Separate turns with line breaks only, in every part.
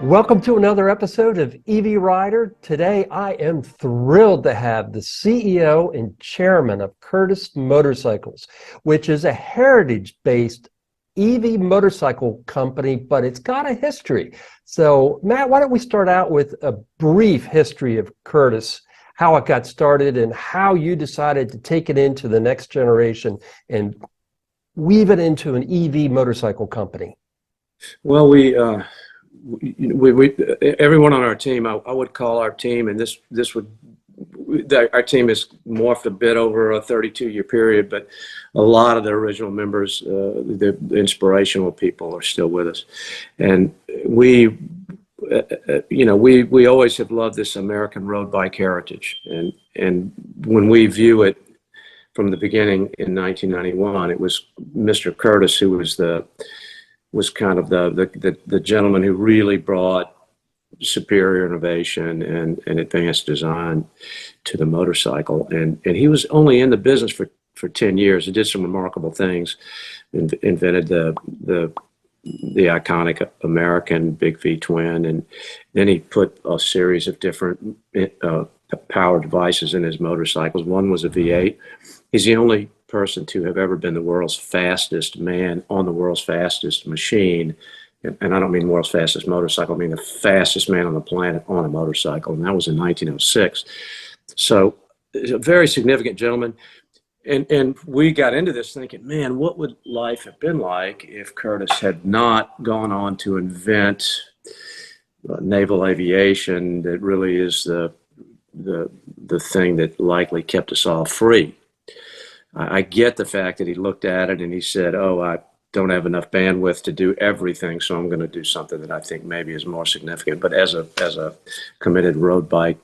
Welcome to another episode of EV Rider. Today, I am thrilled to have the CEO and chairman of Curtis Motorcycles, which is a heritage-based EV motorcycle company, but it's got a history. So, Matt, why don't we start out with a brief history of Curtis, how it got started, and how you decided to take it into the next generation and weave it into an EV motorcycle company?
Well, everyone on our team, I would call our team, and our team has morphed a bit over a 32-year period, but a lot of the original members, the inspirational people, are still with us, and we always have loved this American road bike heritage, and when we view it from the beginning in 1991, it was Mr. Curtis who was kind of the gentleman who really brought superior innovation and advanced design to the motorcycle. And he was only in the business for 10 years. He did some remarkable things, invented the iconic American big V-twin, and then he put a series of different power devices in his motorcycles. One was a V8. He's the only person to have ever been the world's fastest man on the world's fastest machine. And I don't mean world's fastest motorcycle, I mean the fastest man on the planet on a motorcycle. And that was in 1906. So he's a very significant gentleman. And we got into this thinking, man, what would life have been like if Curtis had not gone on to invent naval aviation that really is the thing that likely kept us all free. I get the fact that he looked at it and he said, oh, I don't have enough bandwidth to do everything, so I'm going to do something that I think maybe is more significant. But as a committed road bike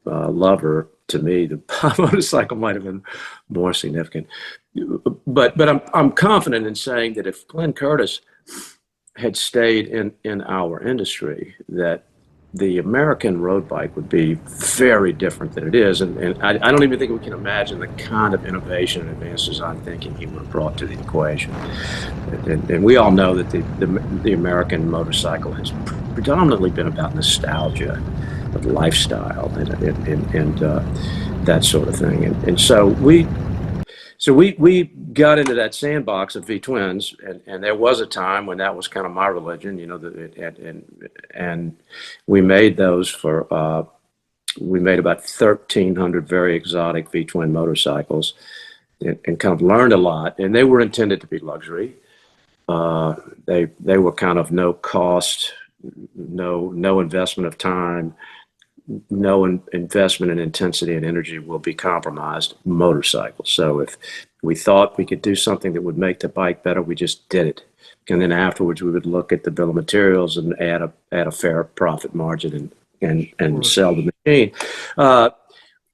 lover, to me, the motorcycle might have been more significant. But I'm confident in saying that if Glenn Curtis had stayed in our industry, that the American road bike would be very different than it is. And I don't even think we can imagine the kind of innovation and advanced design thinking he would have brought to the equation. And we all know that the American motorcycle has predominantly been about nostalgia of lifestyle and that sort of thing. And so we got into that sandbox of VTwins, and there was a time when that was kind of my religion, and we made those we made about 1,300 very exotic V-twin motorcycles, and kind of learned a lot. And they were intended to be luxury. They were kind of no cost, no investment of time, no investment in intensity and energy will be compromised motorcycles. So if we thought we could do something that would make the bike better, we just did it. And then afterwards we would look at the bill of materials and add a fair profit margin and sell the machine.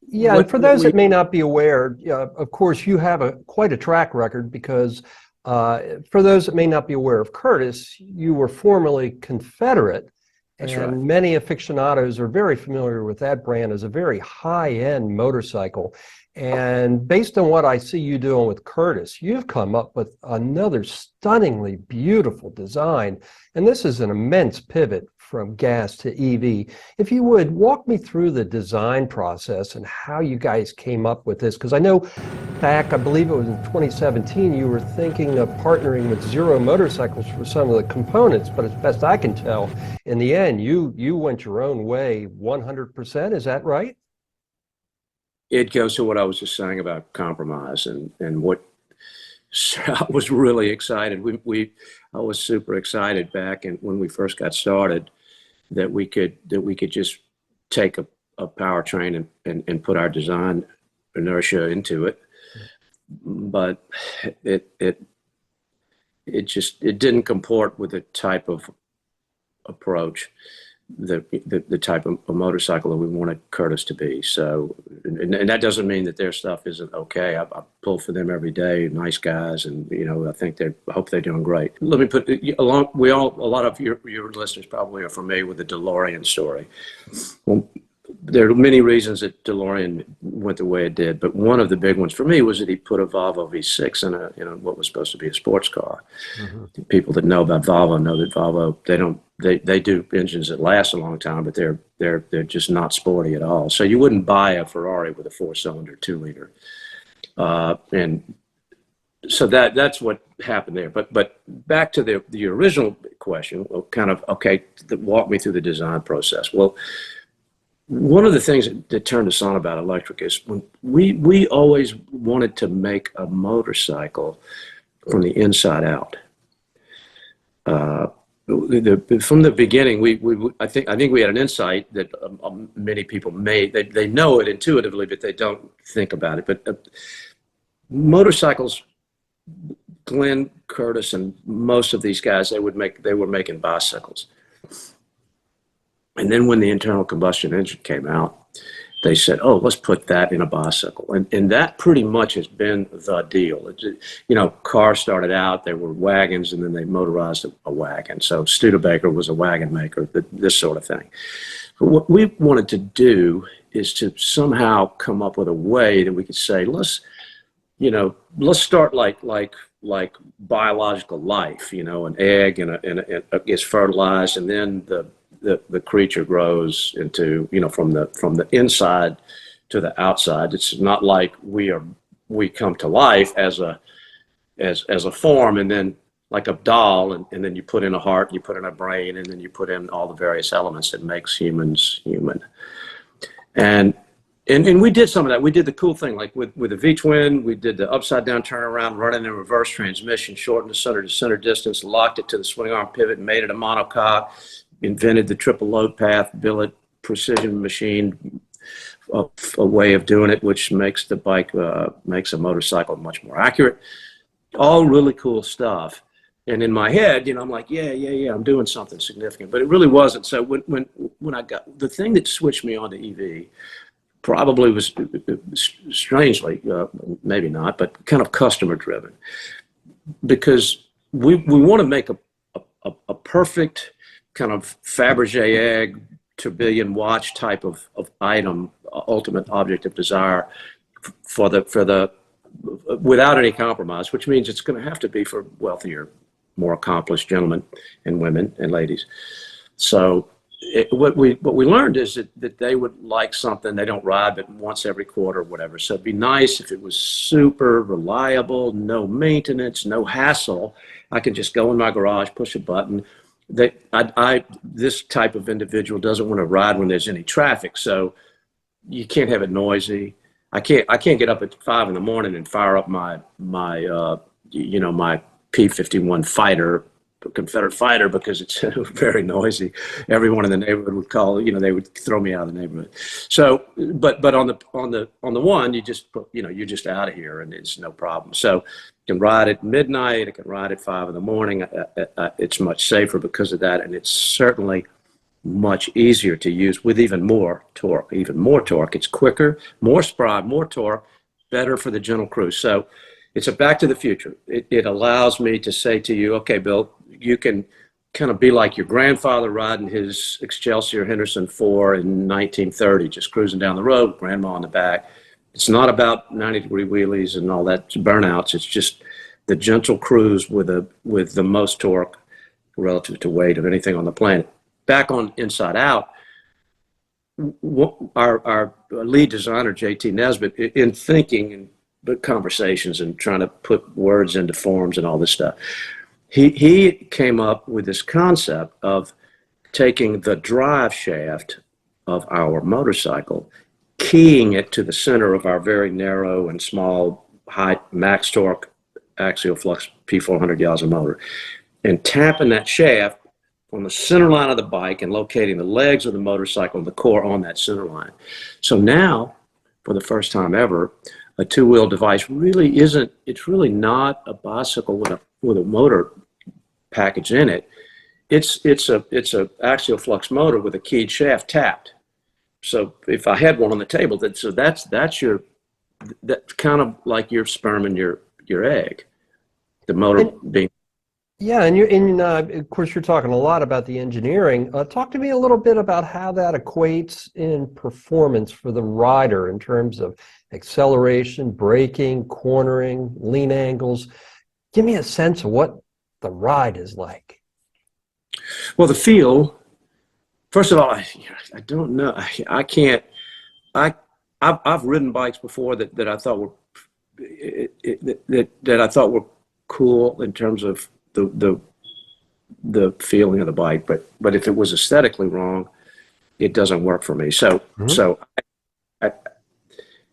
Yeah, for those that may not be aware, of course you have quite a track record, because for those that may not be aware of Curtis, you were formerly Confederate.
That's
and
right.
Many aficionados are very familiar with that brand as a very high-end motorcycle. And based on what I see you doing with Curtis, you've come up with another stunningly beautiful design. And this is an immense pivot from gas to EV. If you would, walk me through the design process and how you guys came up with this. Because I know back, I believe it was in 2017, you were thinking of partnering with Zero Motorcycles for some of the components. But as best I can tell, in the end, you went your own way 100%. Is that right?
It goes to what I was just saying about compromise and what I was really excited. I was super excited back when we first got started that we could just take a powertrain and put our design inertia into it. But it didn't comport with the type of approach, the type of motorcycle that we wanted Curtis to be. So, and that doesn't mean that their stuff isn't okay. I pull for them every day, nice guys, and I hope they're doing great. Let me put a lot of your listeners probably are familiar with the DeLorean story. Well, there are many reasons that DeLorean went the way it did, but one of the big ones for me was that he put a Volvo V6 in what was supposed to be a sports car. Mm-hmm. People that know about Volvo know that Volvo, they do engines that last a long time, but they're just not sporty at all. So you wouldn't buy a Ferrari with a 4-cylinder 2-liter, and so that's what happened there. But back to the original question, kind of, okay, walk me through the design process. Well, one of the things that turned us on about electric is when we always wanted to make a motorcycle from the inside out. From the beginning, I think we had an insight that many people may, they know it intuitively, but they don't think about it. But motorcycles, Glenn, Curtis, and most of these guys, they were making bicycles. And then when the internal combustion engine came out, they said, oh, let's put that in a bicycle. And that pretty much has been the deal. Cars started out, they were wagons, and then they motorized a wagon. So Studebaker was a wagon maker, this sort of thing. But what we wanted to do is to somehow come up with a way that we could say, let's start like biological life, an egg and it gets fertilized, and then the creature grows into, from the inside to the outside. It's not like we come to life as a form, and then like a doll, and then you put in a heart, you put in a brain, and then you put in all the various elements that makes humans human. And we did some of that. We did the cool thing, like with the V-twin, we did the upside down turnaround, running in reverse transmission, shortened the center to center distance, locked it to the swing arm pivot, made it a monocoque, invented the triple load path, billet precision machine, a way of doing it, which makes the bike, makes a motorcycle much more accurate. All really cool stuff. And in my head, I'm like, yeah, I'm doing something significant, but it really wasn't. So when I got, the thing that switched me on to EV probably was, strangely, maybe not, but kind of customer driven, because we want to make a perfect kind of Fabergé egg, tourbillon watch type of item, ultimate object of desire for the without any compromise, which means it's going to have to be for wealthier, more accomplished gentlemen and women and ladies. So what we learned is that they would like something they don't ride but once every quarter or whatever. So it'd be nice if it was super reliable, no maintenance, no hassle. I could just go in my garage, push a button. This type of individual doesn't want to ride when there's any traffic, so you can't have it noisy. I can't get up at 5 in the morning and fire up my P-51 fighter, Confederate fighter, because it's very noisy. Everyone in the neighborhood would call, they would throw me out of the neighborhood. So, but on the one, you just put, you're just out of here and it's no problem. So you can ride at midnight, I can ride at 5 in the morning. It's much safer because of that. And it's certainly much easier to use with even more torque. It's quicker, more spry, more torque, better for the gentle cruise. So it's a back to the future. It allows me to say to you, okay, Bill, you can kind of be like your grandfather riding his Excelsior Henderson 4 in 1930, just cruising down the road, grandma on the back. It's not about 90-degree wheelies and all that burnouts. It's just the gentle cruise with the most torque relative to weight of anything on the planet. Back on Inside Out, our lead designer, JT Nesbitt, in thinking and conversations and trying to put words into forms and all this stuff, he came up with this concept of taking the drive shaft of our motorcycle, keying it to the center of our very narrow and small, high max torque axial flux P400 Yaza motor, and tapping that shaft on the center line of the bike and locating the legs of the motorcycle and the core on that center line. So now, for the first time ever, a two-wheel device really isn't, it's really not a bicycle with a motor package in it. It's a axial flux motor with a keyed shaft tapped. So if I had one on the table, that's kind of like your sperm and your egg, the motor being.
Yeah, and of course you're talking a lot about the engineering. Talk to me a little bit about how that equates in performance for the rider in terms of acceleration, braking, cornering, lean angles. Give me a sense of what the ride is like.
Well, the feel, first of all, I don't know. I can't, I've ridden bikes before that I thought were, that I thought were cool in terms of the feeling of the bike, but if it was aesthetically wrong, it doesn't work for me. So, I,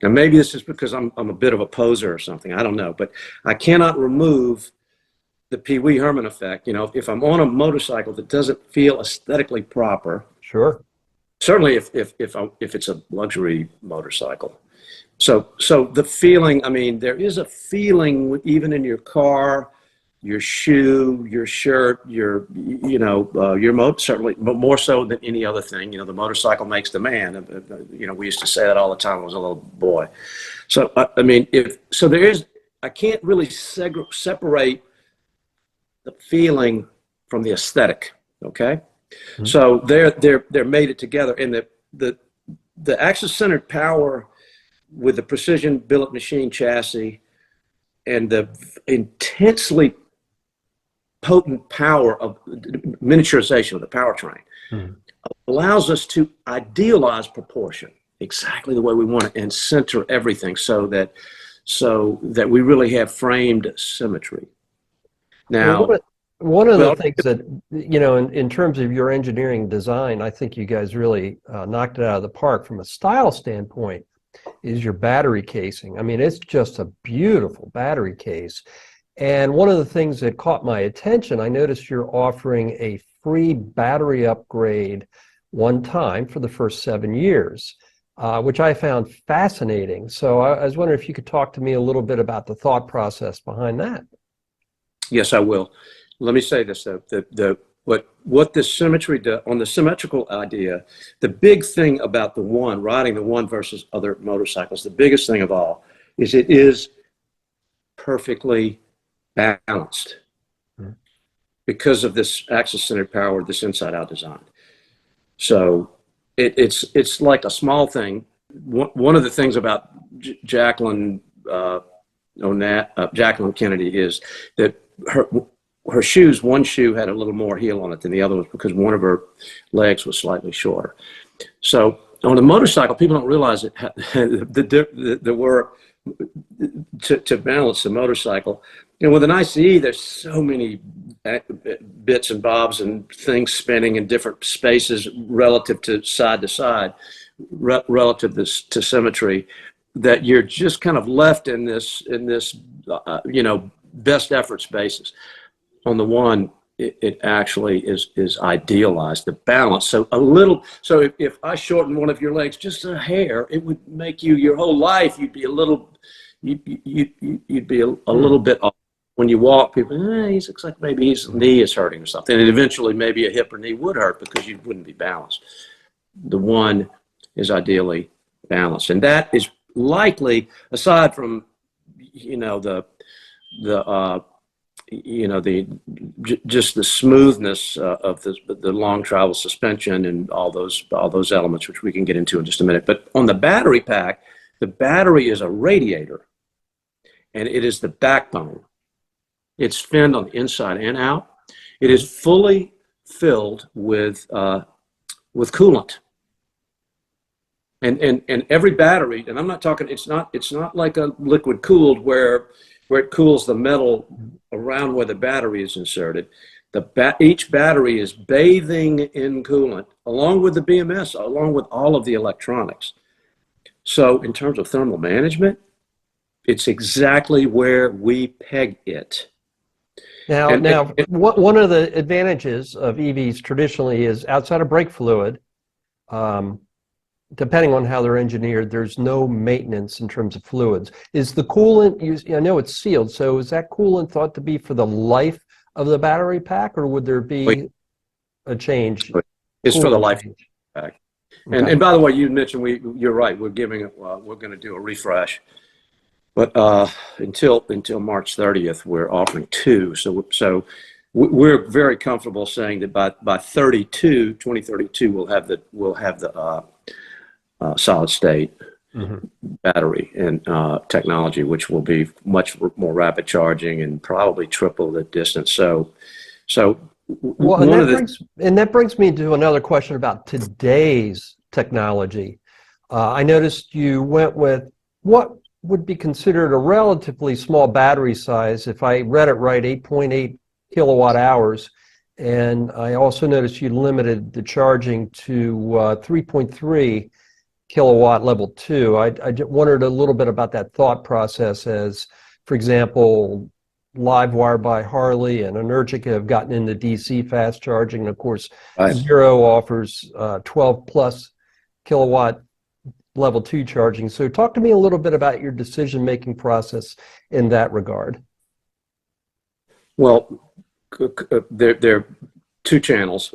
now maybe this is because I'm a bit of a poser or something. I don't know, but I cannot remove the Pee Wee Herman effect. You know, if I'm on a motorcycle that doesn't feel aesthetically proper,
Sure.
certainly if it's a luxury motorcycle. So the feeling, I mean, there is a feeling even in your car, your shoe, your shirt, your motor, certainly, but more so than any other thing. You know, the motorcycle makes the man. You know, we used to say that all the time when I was a little boy. So I mean, I can't really separate the feeling from the aesthetic. Okay, so they're made it together, and the axis-centered power with the precision billet machine chassis and the intensely potent power of miniaturization of the powertrain allows us to idealize proportion exactly the way we want it and center everything so that we really have framed symmetry. Now,
Well, one of the things that, you know, in terms of your engineering design, I think you guys really knocked it out of the park from a style standpoint, is your battery casing. I mean, it's just a beautiful battery case. And one of the things that caught my attention, I noticed you're offering a free battery upgrade one time for the first 7 years, which I found fascinating. So I was wondering if you could talk to me a little bit about the thought process behind that.
yes, I will. Let me say this though: what the Symmetry does on the symmetrical idea, the big thing about riding the one versus other motorcycles, the biggest thing of all is it is perfectly balanced because of this axis-centered power, this inside-out design. So it's like a small thing. One of the things about Jacqueline Kennedy is that her shoes, one shoe had a little more heel on it than the other was because one of her legs was slightly shorter. So on a motorcycle, people don't realize it, the work to balance the motorcycle. And with an ICE, there's so many bits and bobs and things spinning in different spaces relative to side, relative to symmetry, that you're just kind of left in this best efforts basis. On the one, it actually is idealized, the balance. So if I shorten one of your legs just a hair, it would make your whole life, you'd be a little bit off. When you walk, people, he looks like maybe his knee is hurting or something. And eventually maybe a hip or knee would hurt because you wouldn't be balanced. The one is ideally balanced. And that is likely, aside from, just the smoothness of the long travel suspension and all those elements, which we can get into in just a minute. But on the battery pack, the battery is a radiator, and it is the backbone. It's finned on the inside and out. It is fully filled with coolant. And every battery, and I'm not talking, it's not like a liquid cooled where it cools the metal around where the battery is inserted. Each battery is bathing in coolant along with the BMS, along with all of the electronics. So in terms of thermal management, it's exactly where we peg it.
Now, one of the advantages of EVs traditionally is outside of brake fluid, depending on how they're engineered, there's no maintenance in terms of fluids. Is the coolant used? I know it's sealed, so is that coolant thought to be for the life of the battery pack, or would there be a change?
It's for the life of the pack. Okay. And by the way, you mentioned you're right. We're going to do a refresh, but until March 30th, we're offering 2. So we're very comfortable saying that by 2032, we'll have the solid state battery and technology, which will be much more rapid charging and probably triple the distance. So
Well, and
one of the
that brings me to another question about today's technology. I noticed you went with what would be considered a relatively small battery size, if I read it right, 8.8 kilowatt hours. And I also noticed you limited the charging to 3.3 kilowatt level 2. I just wondered a little bit about that thought process as, for example, Livewire by Harley and Energica have gotten into DC fast charging. And of course,
right.
Zero offers 12 plus kilowatt level 2 charging. So talk to me a little bit about your decision-making process in that regard.
Well, there are two channels.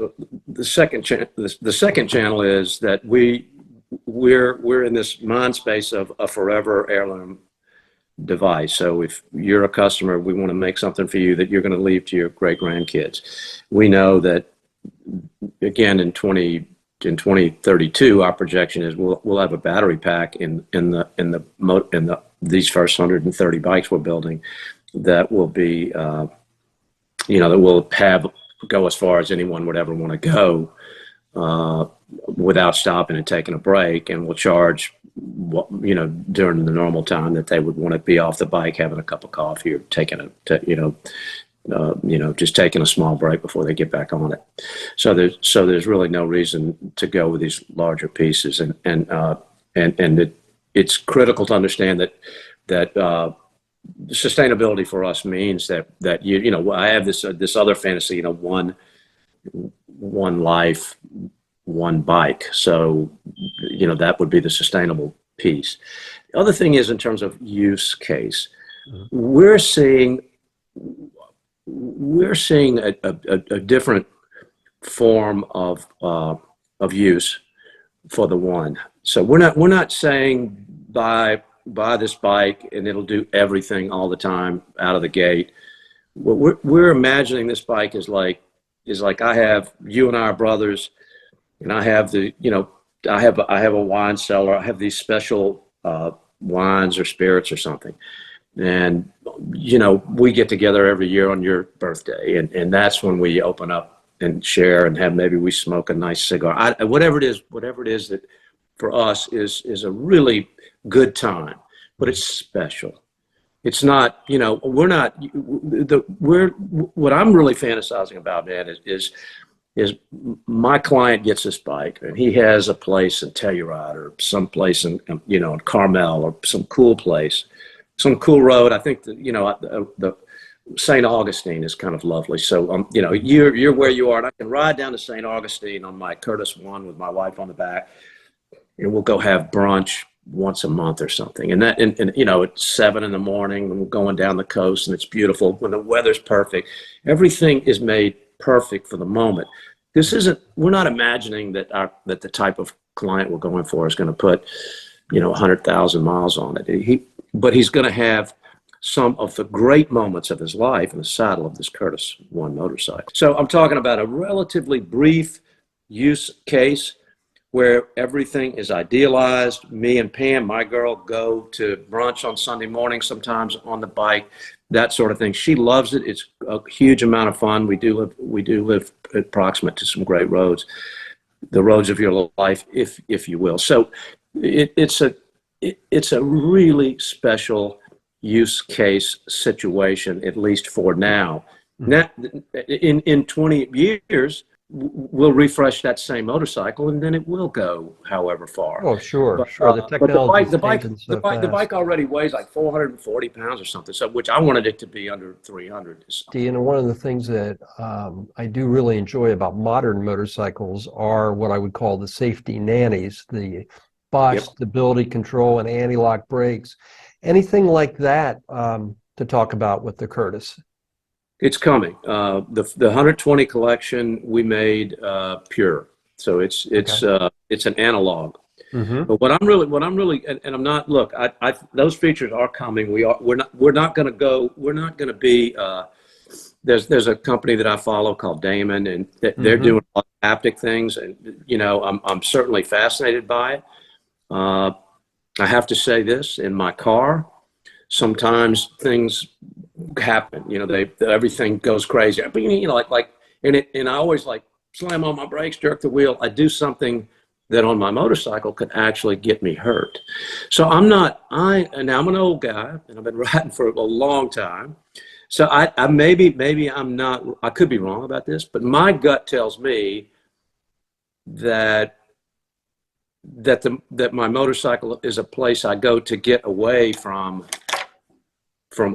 The second channel is that we're in this mind space of a forever heirloom device. So if you're a customer, we want to make something for you that you're going to leave to your great grandkids. We know that, again, in 2032, our projection is we'll have a battery pack in these first 130 bikes we're building that will be that will have go as far as anyone would ever want to go without stopping and taking a break, and will charge during the normal time that they would want to be off the bike having a cup of coffee or taking just taking a small break before they get back on it. So there's really no reason to go with these larger pieces, and it's critical to understand that sustainability for us means that I have this other fantasy, one life, one bike. So that would be the sustainable piece. The other thing is, in terms of use case, we're seeing a different form of use for the one. So we're not saying buy this bike and it'll do everything all the time out of the gate. What we're imagining this bike is like I have, you and I are brothers, and I have I have a wine cellar. I have these special wines or spirits or something. And, we get together every year on your birthday, and that's when we open up and share and maybe we smoke a nice cigar. Whatever it is that for us is a really good time, but it's special. It's not, what I'm really fantasizing about, man, is my client gets this bike and he has a place in Telluride or some place in Carmel or some cool place, some cool road. I think that, the St. Augustine is kind of lovely. So, you're where you are, and I can ride down to St. Augustine on my Curtis One with my wife on the back, and we'll go have brunch once a month or something. And it's 7 in the morning and we're going down the coast and it's beautiful when the weather's perfect. Everything is made perfect for the moment. We're not imagining that the type of client we're going for is going to put, 100,000 miles on it. But he's going to have some of the great moments of his life in the saddle of this Curtis One motorcycle. So I'm talking about a relatively brief use case where everything is idealized. Me and Pam, my girl, go to brunch on Sunday morning, sometimes on the bike, that sort of thing. She loves it. It's a huge amount of fun. We do live proximate to some great roads, the roads of your life, if you will. So it's a really special use case situation, at least for now. Now, in 20 years, we'll refresh that same motorcycle, and then it will go however far.
Oh, sure. The
technology.
technology
The bike already weighs like 440 pounds or something. So, which I wanted it to be under 300.
One of the things that I do really enjoy about modern motorcycles are what I would call the safety nannies, the Bosch stability control and anti-lock brakes. Anything like that to talk about with the Curtis?
It's coming. The 120 collection we made pure, so it's an analog. But what I'm really, and I'm not. Look, those features are coming. We're not going to be. There's a company that I follow called Damon, and they're doing a lot of haptic things, and I'm certainly fascinated by it. I have to say this: in my car, sometimes things happen. Everything goes crazy. But like and I always like slam on my brakes, jerk the wheel. I do something that on my motorcycle could actually get me hurt. So I'm an old guy and I've been riding for a long time. So I maybe I'm not, I could be wrong about this, but my gut tells me that my motorcycle is a place I go to get away from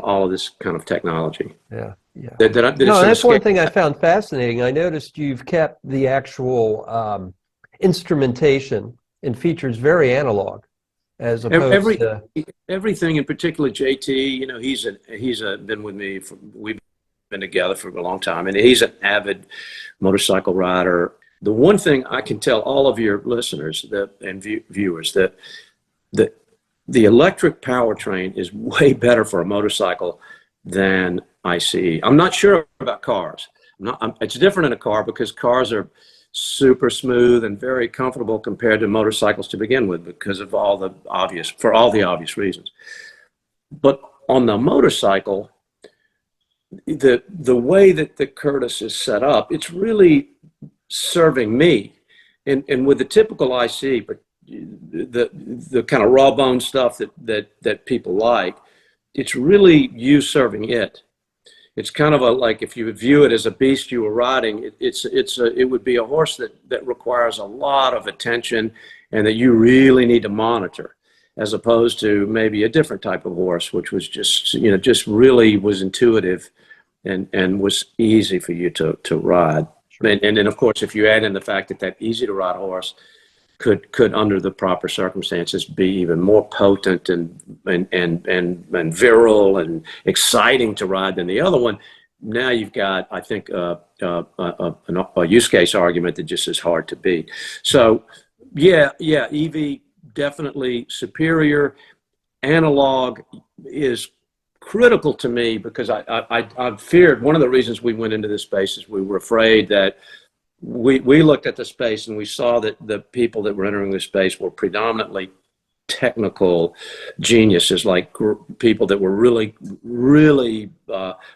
all of this kind of technology.
Yeah, yeah.
No,
that's one thing I found fascinating. I noticed you've kept the actual instrumentation and features very analog, as opposed to
everything. In particular, JT. You know, he's been with me we've been together for a long time, and he's an avid motorcycle rider. The one thing I can tell all of your listeners and viewers that the electric powertrain is way better for a motorcycle than ICE. I'm not sure about cars. It's different in a car because cars are super smooth and very comfortable compared to motorcycles to begin with because of all the obvious reasons. But on the motorcycle, the way that the Curtis is set up, it's really serving me. And with the typical IC, but the kind of raw bone stuff that people like, it's really you serving it. It's kind of like if you view it as a beast you were riding, it would be a horse that requires a lot of attention and that you really need to monitor, as opposed to maybe a different type of horse, which was just really was intuitive and was easy for you to ride. Sure. And then of course, if you add in the fact that easy to ride horse could under the proper circumstances be even more potent and virile and exciting to ride than the other one. Now you've got, I think, a use case argument that just is hard to beat. So yeah, EV definitely superior. Analog is critical to me because I feared, one of the reasons we went into this space is we were afraid that we looked at the space and we saw that the people that were entering the space were predominantly technical geniuses, like people that were really, really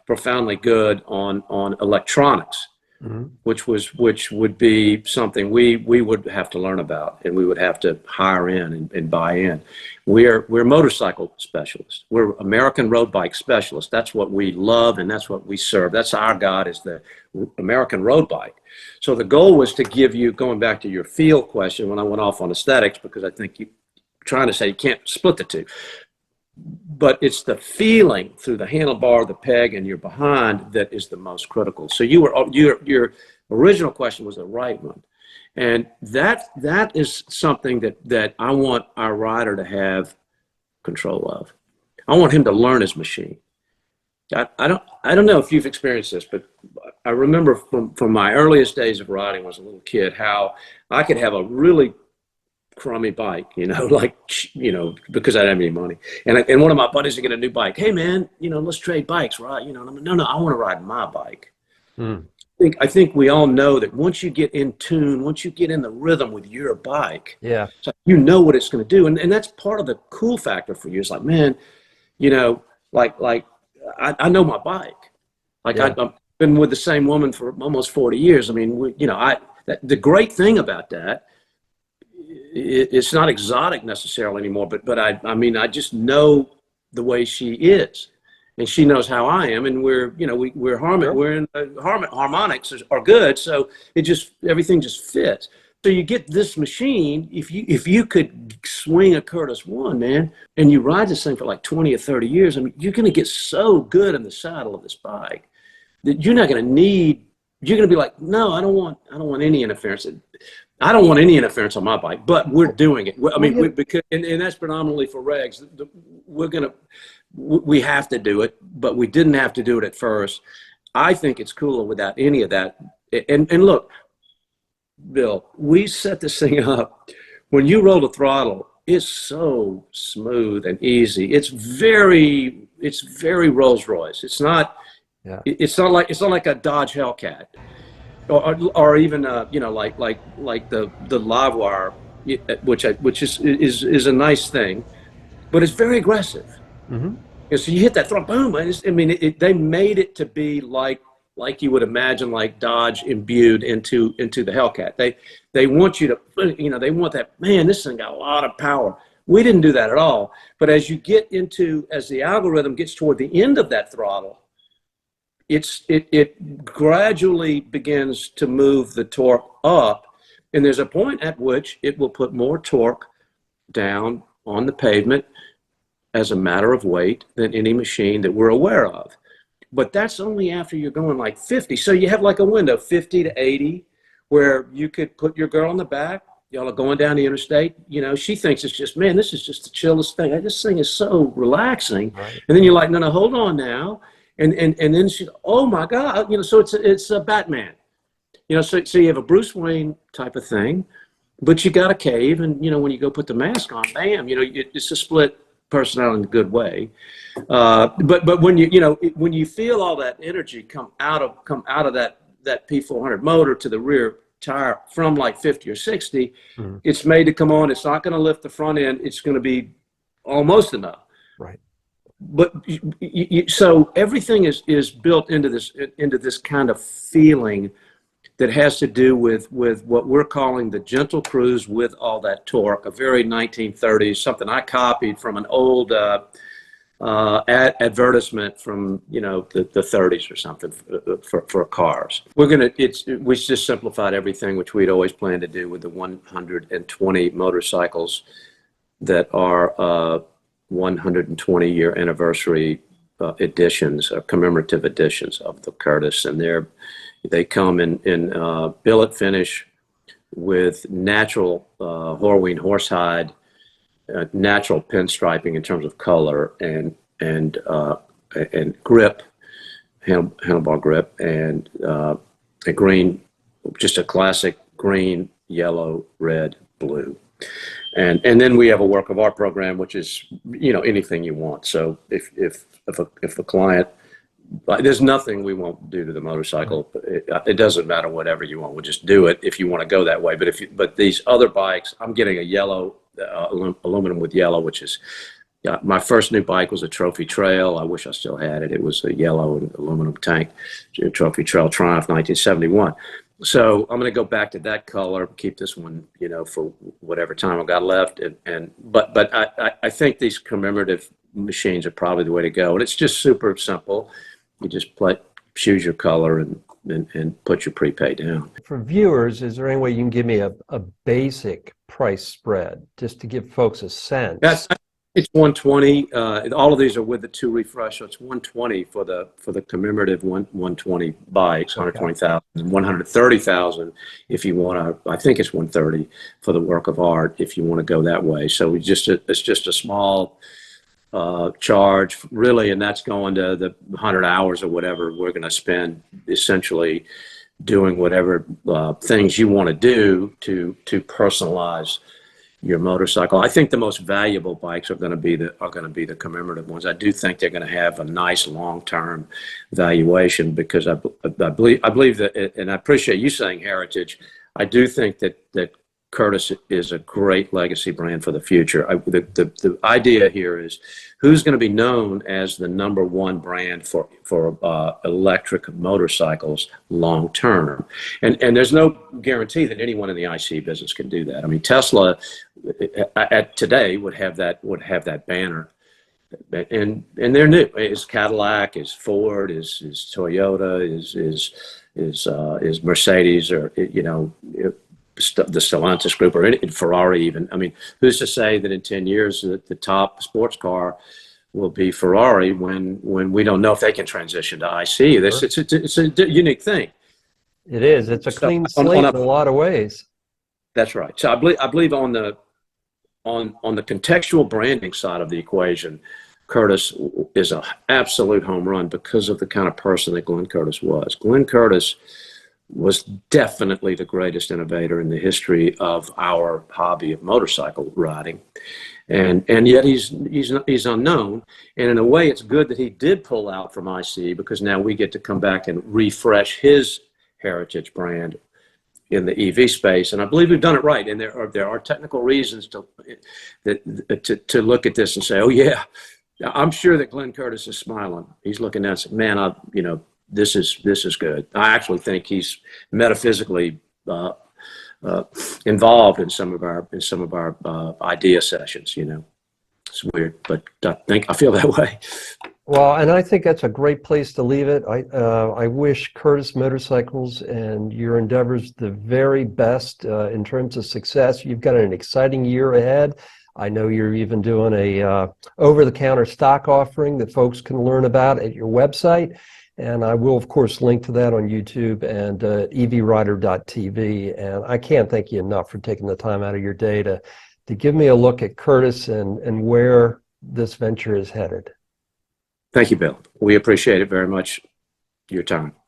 profoundly good on electronics, mm-hmm. which would be something we would have to learn about and we would have to hire in and buy in. We're motorcycle specialists. We're American road bike specialists. That's what we love and that's what we serve. That's our God, is the American road bike. So the goal was to give you, going back to your feel question when I went off on aesthetics, because I think you're trying to say you can't split the two, but it's the feeling through the handlebar, the peg, and your behind that is the most critical. So your original question was the right one. And that is something that I want our rider to have control of. I want him to learn his machine. I don't know if you've experienced this, but I remember from my earliest days of riding when I was a little kid, how I could have a really crummy bike, because I didn't have any money. And one of my buddies would get a new bike. Hey man, let's trade bikes, right? And I'm like, no, I want to ride my bike. Hmm. I think we all know that once you get in tune, once you get in the rhythm with your bike, yeah, so you know what it's going to do. And that's part of the cool factor for you. It's like, man, I know my bike. I've been with the same woman for almost 40 years. I mean, the great thing about that, it's not exotic necessarily anymore, but I just know the way she is. And she knows how I am, and we're in harmonics are good, so everything just fits. So you get this machine. If you could swing a Curtis One, man, and you ride this thing for like 20 or 30 years, I mean, you're going to get so good in the saddle of this bike that you're not going to need. You're going to be like, no, I don't want any interference. I don't want any interference on my bike, but we're doing it. I mean, because that's predominantly for regs. We have to do it, but we didn't have to do it at first. I think it's cooler without any of that. And look, Bill, we set this thing up. When you roll the throttle, it's so smooth and easy. It's very Rolls Royce. It's not like a Dodge Hellcat, or even like the Livewire, which is a nice thing, but it's very aggressive. Mm-hmm. And so you hit that throttle, boom! They made it to be like like you would imagine, like Dodge imbued into the Hellcat. They want you to, you know, they want that, man, this thing got a lot of power. We didn't do that at all. But as you get into, as the algorithm gets toward the end of that throttle, it gradually begins to move the torque up. And there's a point at which it will put more torque down on the pavement as a matter of weight than any machine that we're aware of. But that's only after you're going like 50. So you have like a window, 50 to 80, where you could put your girl in the back. Y'all are going down the interstate. You know, she thinks it's just, man, this is just the chillest thing. This thing is so relaxing.
Right.
And then you're like, no, hold on now. And then she, oh my God, you know, so it's a Batman. You know, so you have a Bruce Wayne type of thing, but you got a cave, and you know, when you go put the mask on, bam, you know, it's a split personality in a good way. But when when you feel all that energy come out of that P400 motor to the rear tire from like 50 or 60, it's made to come on. It's not going to lift the front end. It's going to be almost enough.
Right.
But so everything is built into this kind of feeling that has to do with what we're calling the gentle cruise with all that torque, a very 1930s, something I copied from an old advertisement from, you know, the 30s or something for cars. We just simplified everything, which we'd always planned to do with the 120 motorcycles that are 120-year anniversary editions, commemorative editions of the Curtis, and they come in billet finish with natural Horween horsehide, natural pinstriping in terms of color and grip, handlebar grip, and a green, just a classic green, yellow, red, blue. And then we have a work of art program, which is, you know, anything you want. So if a client, there's nothing we won't do to the motorcycle. It doesn't matter, whatever you want. We'll just do it if you want to go that way. But these other bikes, I'm getting a yellow, aluminum with yellow, which is, my first new bike was a Trophy Trail. I wish I still had it. It was a yellow and aluminum tank, Trophy Trail Triumph 1971. So I'm going to go back to that color, keep this one, you know, for whatever time I've got left. But I think these commemorative machines are probably the way to go. And it's just super simple. You just choose your color and put your prepay down. For
viewers, is there any way you can give me a basic price spread just to give folks a sense?
It's 120. All of these are with the 2 refresh, so it's 120 for the commemorative 120 bikes, 120,000, 130,000 if you want to. I think it's 130 for the work of art if you want to go that way. So it's just a small charge, really, and that's going to the 100 hours or whatever we're going to spend essentially doing whatever things you want to do to personalize your motorcycle. I think the most valuable bikes are going to be the commemorative ones. I do think they're going to have a nice long-term valuation, because I believe that, and I appreciate you saying heritage. I do think that Curtis is a great legacy brand for the future. The idea here is, who's going to be known as the #1 brand for electric motorcycles long term? And there's no guarantee that anyone in the IC business can do that. I mean, Tesla today would have that banner, and they're new. Is Cadillac, is Ford, is Toyota, is Mercedes, or, you know, the Stellantis group, or Ferrari even. I mean, who's to say that in 10 years the top sports car will be Ferrari when we don't know if they can transition to IC? It's a unique thing.
It is. It's a clean slate in a lot of ways.
That's right. So I believe on the contextual branding side of the equation, Curtis is an absolute home run because of the kind of person that Glenn Curtis was. Glenn Curtis was definitely the greatest innovator in the history of our hobby of motorcycle riding, and yet he's unknown. And in a way, it's good that he did pull out from IC, because now we get to come back and refresh his heritage brand in the EV space. And I believe we've done it right. And there are technical reasons to look at this and say, oh yeah, I'm sure that Glenn Curtis is smiling. He's looking at us, man, this is good. I actually think he's metaphysically involved in some of our idea sessions. You know, it's weird, but I feel that way.
Well, and I think that's a great place to leave it. I wish Curtis Motorcycles and your endeavors the very best in terms of success. You've got an exciting year ahead. I know you're even doing a over-the-counter stock offering that folks can learn about at your website. And I will, of course, link to that on YouTube and evrider.tv. And I can't thank you enough for taking the time out of your day to give me a look at Curtis and where this venture is headed.
Thank you, Bill. We appreciate it very much, your time.